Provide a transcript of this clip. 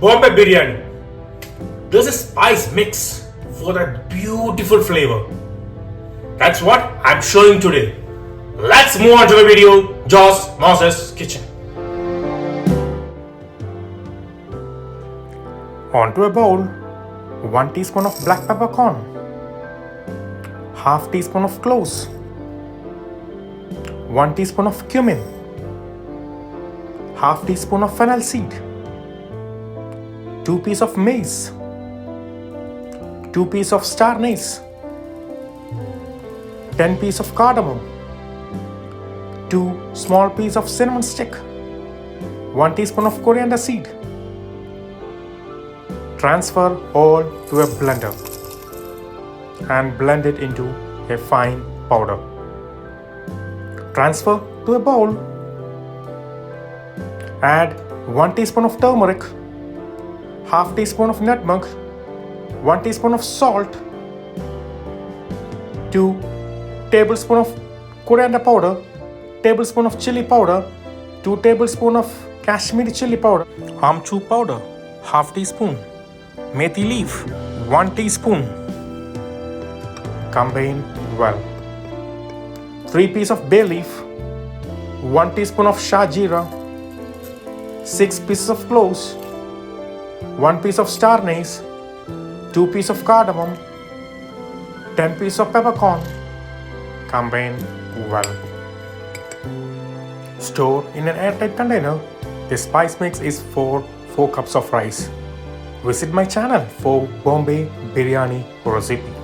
Bombay Biryani. This is spice mix for that beautiful flavor. That's what I'm showing today. Let's move on to the video. Josh Moses Kitchen. Onto a bowl, 1 teaspoon of black peppercorn, half teaspoon of cloves, 1 teaspoon of cumin, half teaspoon of fennel seed, 2 pieces of mace, 2 pieces of star anise, 10 pieces of cardamom, 2 small pieces of cinnamon stick, 1 teaspoon of coriander seed. Transfer all to a blender and blend it into a fine powder. Transfer to a bowl. Add 1 teaspoon of turmeric, half teaspoon of nutmeg, 1 teaspoon of salt, 2 tablespoons of coriander powder, tablespoon of chili powder, 2 tablespoons of Kashmiri chili powder, amchur powder, half teaspoon, methi leaf, 1 teaspoon. Combine well. 3 pieces of bay leaf, 1 teaspoon of shah jeera, 6 pieces of cloves, 1 piece of star anise, 2 pieces of cardamom, 10 pieces of peppercorn. Combine well. Store in an airtight container. This spice mix is for 4 cups of rice. Visit my channel for Bombay Biryani recipe.